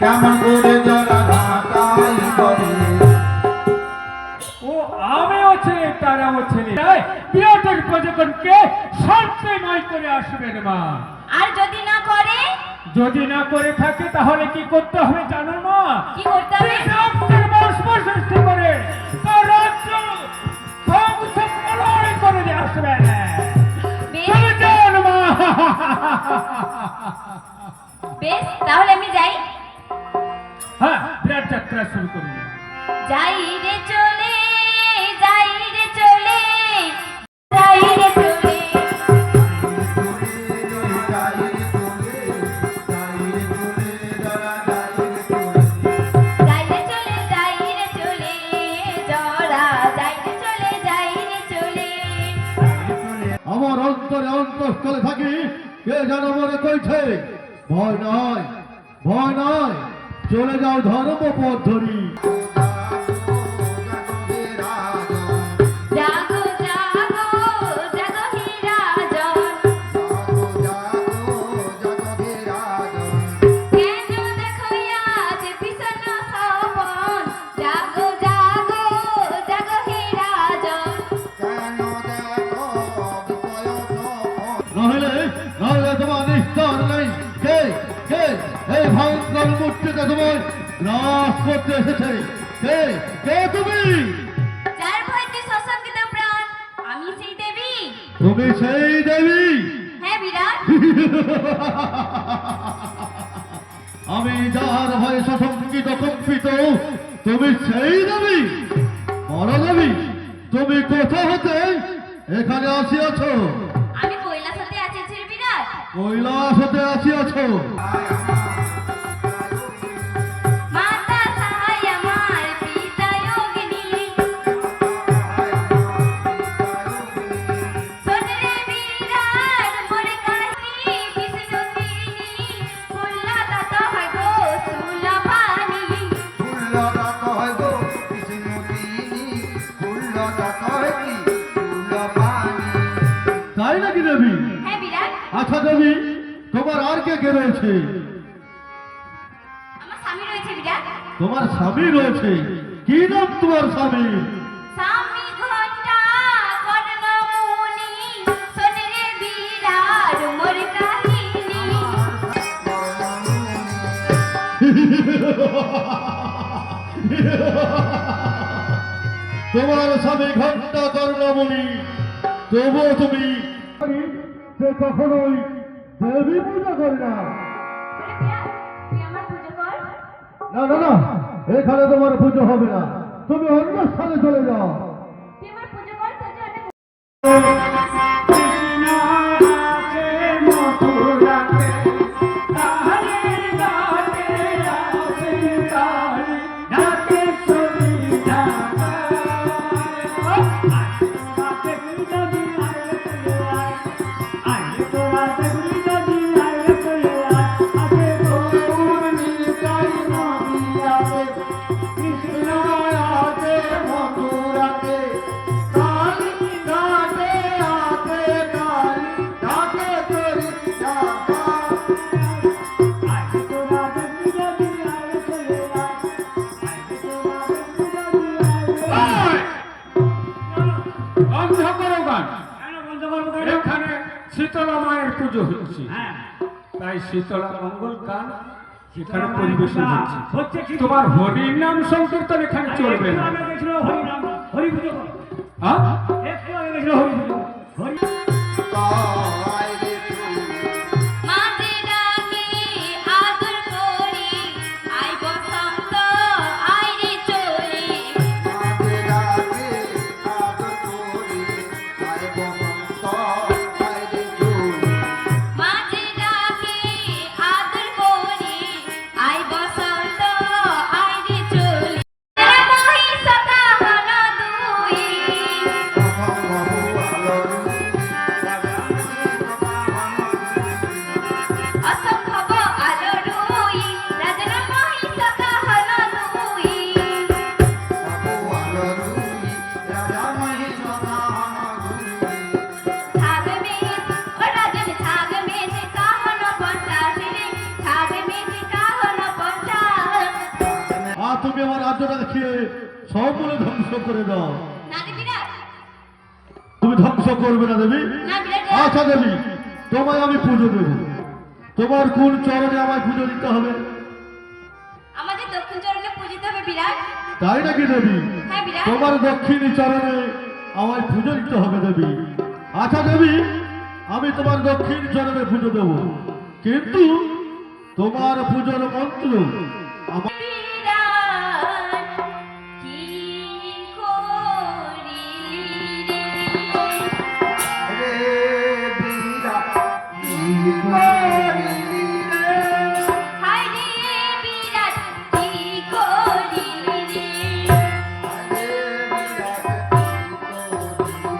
কেমন করে যারা ঢাকাই করে। ও আমিও ছেলে তারাও ছেলে, বিরাটের প্রযোজনকে শান্তিময় করে আসবেন মা। আর যদি না করে? যদি না করে থাকে তাহলে কি করতে হবে জানো মা? কি করতে হবে? রক্তের বাষ্প সৃষ্টি করে তার রাজ্য ধ্বংস প্রলয় করে দিয়ে আসবেন। বেশ, তাহলে আমি যাই। হ্যাঁ, বিরাট যাত্রা শুরু করুন। যাই রে চলে, যাই রে চলে, যাই রে চলে। যাই রে চলে, যাই রে চলে, জরা যাই রে চলে, যাই রে চলে। আমার অন্তরে অন্তঃস্থলে থাকি কে যেন মনে কইছে ভয় নয়, ভয় নয়, চলে যাও ধর্মপথ ধরি। জাগো জাগো জাগো হে রাজন, কেন দেখো আজ ভীষণ সপন। জাগো জাগো জাগো হে রাজন, নইলে নইলে তোমার নিস্তার নেই। কে কে এই ভয়ঙ্কর মূর্তিকে তোমায় গ্রাস করতে এসেছে? কে কে তুমি? যার ভয়তে সশঙ্কিত প্রাণ, আমি সেই দেবী। তুমি সেই দেবী? হ্যাঁ বিরাট। আমি যার ভয়ে সশঙ্কিত কম্পিত, তুমি সেই দেবী? বড় দেবী, তুমি কোথা হতে এখানে আসিয়াছ? আমি কৈলাস হতে আছি বিরাট। কৈলাস হতে আসিয়াছ? মাতা সাহায় আমার পিতা যোগিনী, শোনে বিরাট মোর কাহিনী। বিষ্ণু তিনি ফুল্লদাত হয় গো সুলভানি। তাই নাকি দেবী? হ্যাঁ বিরাট। আচ্ছা দেবী, তোমার আর কে কে রয়েছে? আমার স্বামী রয়েছে বিরাট। তোমার স্বামী রয়েছে? কি নাম তোমার স্বামী? স্বামী ঘণ্টা কর্ণমুনি, শোনে রে বিরাট মোর কাহিনী। তোমার স্বামী ঘণ্টা কর্ণমণি, তবুও তুমি সে কখনোই দেবী পূজা করে না। বলে বিরাট, তুই আমার পুজো কর। না না না, এখানে তোমার পুজো হবে না, তুমি অন্য স্থানে চলে যাও। তুই আমার পুজো কর, তোর জন্য এখানে শীতলা মায়ের পুজো হচ্ছে, তাই শীতলা মঙ্গল গান এখানে পরিবেশন হচ্ছে। তোমার হরির নাম সংকীর্তন এখানে চলবে না। হ্যাঁ? মাঝে ডাকে আদর করি, আই বসন্ত আই রে চলি। মাঝে ডাকে আদর করি, আই বসন্ত আই রে চলি। মহিষা কাহন দুই, রাজ্যটাকে খেয়ে সম্পূর্ণ ধ্বংস করে দাও। না রে বিরাট, তুমি ধ্বংস করবে না দেবী? না বিরাট, আচ্ছা দেবী, তোমায় আমি পুজো দেব। তোমার কোন চরণে আমায় পুজো দিতে হবে? আমাদের দক্ষিণ চরণে পূজিত হবে বিরাট। তাই নাকি দেবী? হ্যাঁ বিরাট। তোমার দক্ষিণী চরণে আমায় পুজো দিতে হবে দেবী। আচ্ছা দেবী, আমি তোমার দক্ষিণ চরণে পুজো দেব, কিন্তু তোমার পুজোর মন্ত্র আমার বিরাট কি করিলি রে? রে বিরাট কি করিলি রে? হায় রে বিরাট কি করিলি রে? রে বিরাট কি করিলি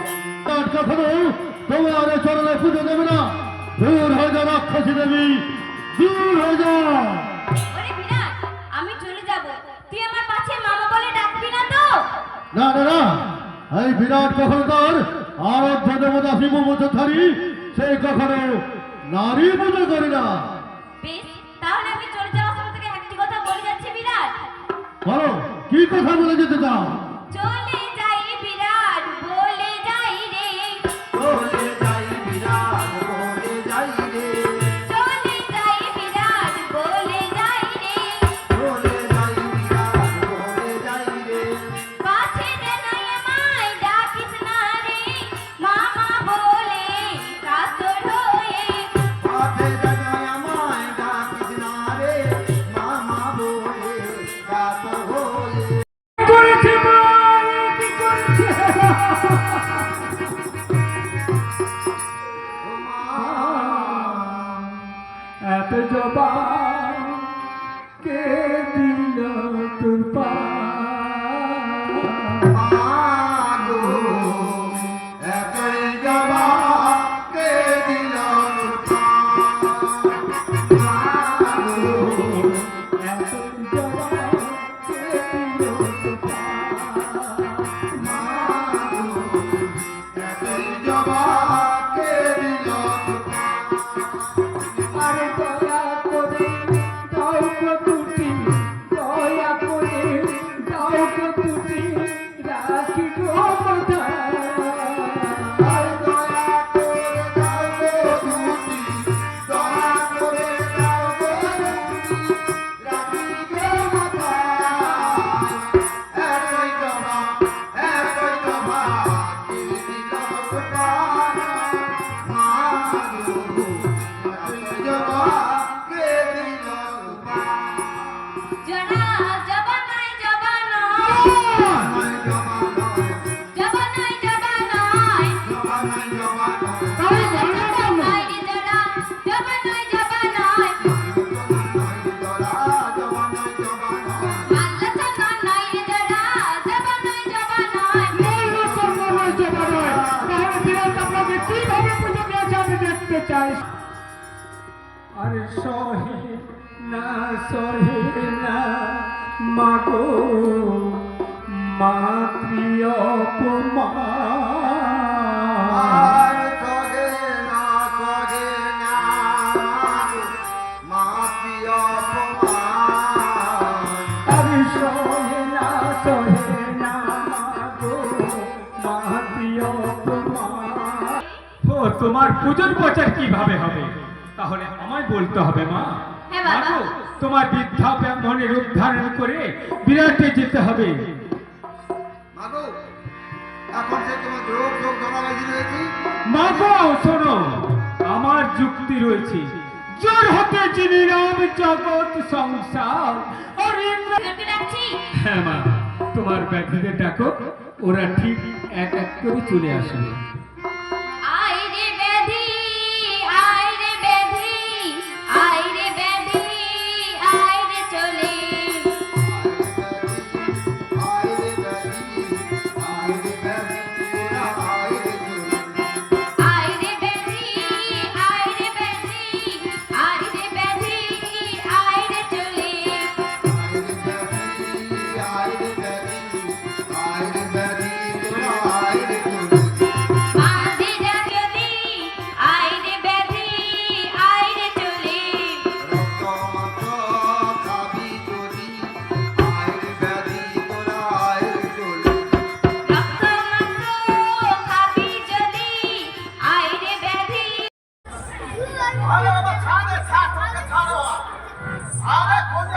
রে? আর কখনো তোমার চরণে পুজো দেবে না। দূর হয়ে যা রাক্ষসী দেবী, দূর হয়ে যা। ওরে বিরাট, আমি চলে যাব, তুই আমার পাছে মামা বলে ডাকবি না তো? না না না, এই বিরাট কখনো তার আরাধ্য দেবতা শিবমূর্তিধারী, সে কখনো নারী পুজো করে না। বেশ, তাহলে আমি চলে যাওয়ার সময় থেকে একটি কথা বলে যাচ্ছি বিরাট। বলো, কি কথা বলে যেতে চাও? চলে যাই বিরাট বলে যাই রে, বলে যাই বিরাট বলে যাই রে, চলে যাই বিরাট বলে যাই রে, বলে যাই বিরাট বলে যাই রে, পাছে যেন আমায় ডাকিস না রে, মামা বলে কাতর হয়ে। পথে যেন আমায় ডাকিস না রে, মামা বলে গাত হয়ে। করেছে মা, কি করেছে? ও মা, এত জবান কে দিল তোর পা? মাগো, এতই জবা কে দিল মাগো, এত জবান কে দিল তোর পা? মাগো, এতই জবা কে দিল আরে দয়া করে দাও গো দুটি, দয়া করে দাও গো দুটি, রাখি গো মাথায়। আর দয়া করে দাও গো দুটি, দয়া করে দাও গো দুটি, রাখি গো মাথায়। একই জবা কে দিল প্রাণ। মাগো, একই জবা কে দিল প্রাণ। জনা জবা নয় জবা নয়, নয় জবা নয়, জবা নয় জবা নয়, জবা নয় জবা নয়, নয় রে জনা, জবা নয় জবা নয়, নয় জরা, জবা নয় জবা নয়। মাল্লা চন্দন নয় রে জনা, জবা নয় জবা নয়। আরে সহে না সহে না মাগো, মাতৃ অপমান। আর সগে না মা প্রিয় অপমান। আরে সহে না মাগো, মাতৃ অপমান। ও তোমার পুজোর প্রচার কিভাবে হবে? তাহলে আমায় বলতে হবে মা। হ্যাঁ বাবা। মাগো, তোমার বৃদ্ধা ব্রাহ্মণের রূপ ধারণ করে বিরাটে যেতে হবে। মাগো, এখন সে তোমার রোগ রোগ ধরাবাজি রয়েছে। মাগো শোনো, আমার যুক্তি রয়েছে। জোর হতে যিনি রাম জগৎ সংসার আর ইন্দ্র। তোকে ডাকছি। হ্যাঁ মা, তোমার ব্যাধিদের ডাকো, ওরা ঠিক এক এক করে চলে আসবে। আয় রে ব্যাধি, আয় রে ব্যাধি, আয় রে ব্যাধি, আয় রে চলে। আয় রে ব্যাধি, আয় রে ব্যাধি, আয় রে চলে। আয় রে ব্যাধি, আয় রে ব্যাধি, আয় রে ব্যাধি, আয় রে চলে। আয় রে ব্যাধি, আয় রে ব্যাধি, আয় রে ব্যাধি, আয় রে চলে। আরে বাবা ছাড় ছাড় তোকে ছাড়ো আরে কোন